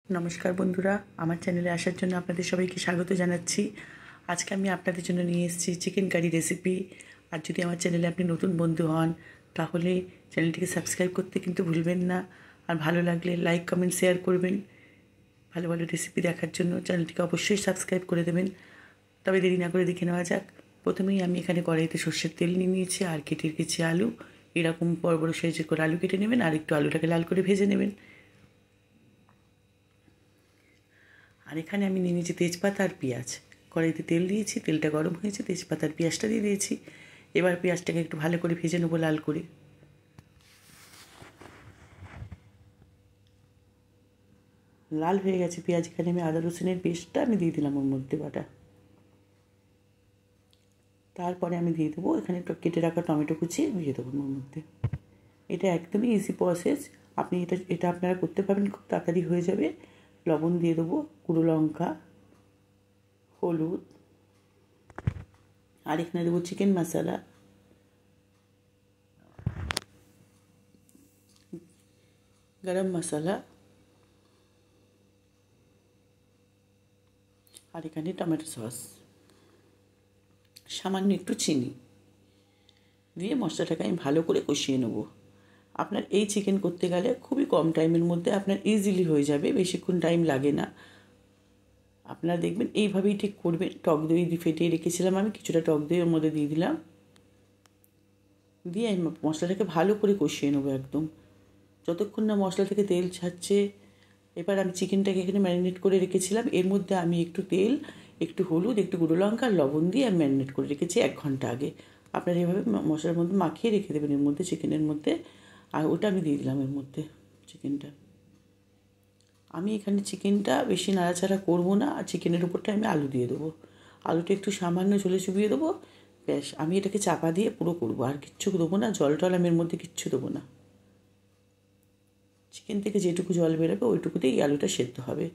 নমস্কার বন্ধুরা, আমার চ্যানেলে আসার জন্য আপনাদের সবাইকে স্বাগত জানাচ্ছি। আজকে আমি আপনাদের জন্য নিয়ে এসেছি চিকেন কারি রেসিপি। আর যদি আমার চ্যানেলে আপনি নতুন বন্ধু হন তাহলে চ্যানেলটিকে সাবস্ক্রাইব করতে কিন্তু ভুলবেন না। আর ভালো লাগলে লাইক কমেন্ট শেয়ার করবেন। ভালো ভালো রেসিপি দেখার জন্য চ্যানেলটিকে অবশ্যই সাবস্ক্রাইব করে দেবেন। তবে দেরি না করে দেখে নেওয়া যাক। প্রথমেই আমি এখানে কড়াইতে সর্ষের তেল নিয়ে নিয়েছি আর কেটে রেখেছি আলু। এরকম বড় বড় সাইজের করে আলু কেটে নেবেন আর একটু আলুটাকে লাল করে ভেজে নেবেন। আর এখানে আমি নিয়ে নিয়েছি তেজপাতা আর পেঁয়াজ। কড়াইতে তেল দিয়েছি, তেলটা গরম হয়েছে, তেজপাতা আর পেঁয়াজটা দিয়ে দিয়েছি। এবার পেঁয়াজটাকে একটু ভালো করে ভেজে নেবো লাল করে। লাল হয়ে গেছে পেঁয়াজ, এখানে আমি আদা রসুনের পেস্টটা আমি দিয়ে দিলাম ওর মধ্যে বাটা। তারপরে আমি দিয়ে দেবো এখানে কেটে রাখা টমেটো কুচি দিয়ে দেবো ওর মধ্যে। এটা একদমই ইজি প্রসেস, আপনি এটা আপনারা করতে পারবেন, খুব তাড়াতাড়ি হয়ে যাবে। লবণ দিয়ে দেবো, গুঁড়ো লঙ্কা, হলুদ, আর এখানে দেবো চিকেন মশলা, গরম মশলা, আর এখানে টমেটো সস, সামান্য একটু চিনি দিয়ে মশলাটাকে আমি ভালো করে কষিয়ে নেব। আপনার এই চিকেন করতে গেলে খুবই কম টাইমের মধ্যে আপনার ইজিলি হয়ে যাবে, বেশিক্ষণ টাইম লাগে না। আপনারা দেখবেন এইভাবেই ঠিক করবেন। টক দই ফেটিয়ে রেখেছিলাম, আমি কিছুটা টক দই ওর মধ্যে দিয়ে দিলাম, দিয়ে আমি মশলাটাকে ভালো করে কষিয়ে নেবো একদম, যতক্ষণ না মশলা থেকে তেল ছাড়ছে। এবার আমি চিকেনটাকে এখানে ম্যারিনেট করে রেখেছিলাম, এর মধ্যে আমি একটু তেল, একটু হলুদ, একটু গুঁড়ো লঙ্কা আর লবণ দিয়ে আমি ম্যারিনেট করে রেখেছি 1 ঘন্টা আগে। আপনারা এভাবে মশলার মধ্যে মাখিয়ে রেখে দেবেন এর মধ্যে, চিকেনের মধ্যে। আর ওটা আমি দিয়ে দিলাম এর মধ্যে চিকেনটা। আমি এখানে চিকেনটা বেশি নাড়াচাড়া করবো না, আর চিকেনের উপরটা আমি আলু দিয়ে দেবো। আলুটা একটু সামান্য ঝোলে চুবিয়ে দেবো, ব্যাস। আমি এটাকে চাপা দিয়ে পুরো করবো, আর কিচ্ছু দেবো না, জল টল আমি এর মধ্যে কিচ্ছু দেবো না। চিকেন থেকে যেটুকু জল বেরোবে ওইটুকুতেই আলুটা সেদ্ধ হবে,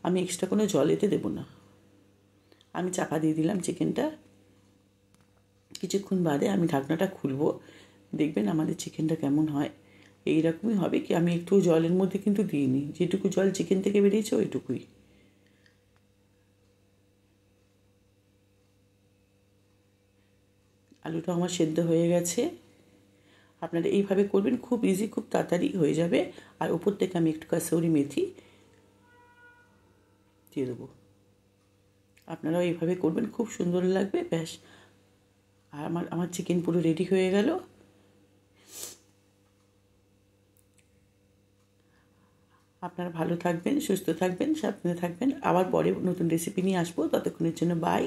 আমি এক্সট্রা কোনো জল এতে দেবো না। আমি চাপা দিয়ে দিলাম চিকেনটা। কিছুক্ষণ বাদে আমি ঢাকনাটা খুলবো, দেখবেন আমাদের চিকেনটা কেমন হয়। এইরকমই হবে, কি আমি একটু জলের মধ্যে কিন্তু দিইনি, যেটুকু জল চিকেন থেকে বেরিয়েছে ওইটুকুই। আলুটা আমার সেদ্ধ হয়ে গেছে। আপনারা এইভাবে করবেন, খুব ইজি, খুব তাড়াতাড়ি হয়ে যাবে। আর ওপর থেকে আমি একটু কাসুরি মেথি দিয়ে দেবো। আপনারাও এইভাবে করবেন, খুব সুন্দর লাগবে, ব্যাস। আর আমার চিকেন পুরো রেডি হয়ে গেল। আপনারা ভালো থাকবেন, সুস্থ থাকবেন, সাবধানে থাকবেন। আবার পরে নতুন রেসিপি নিয়ে আসবো, ততক্ষণের জন্য বাই।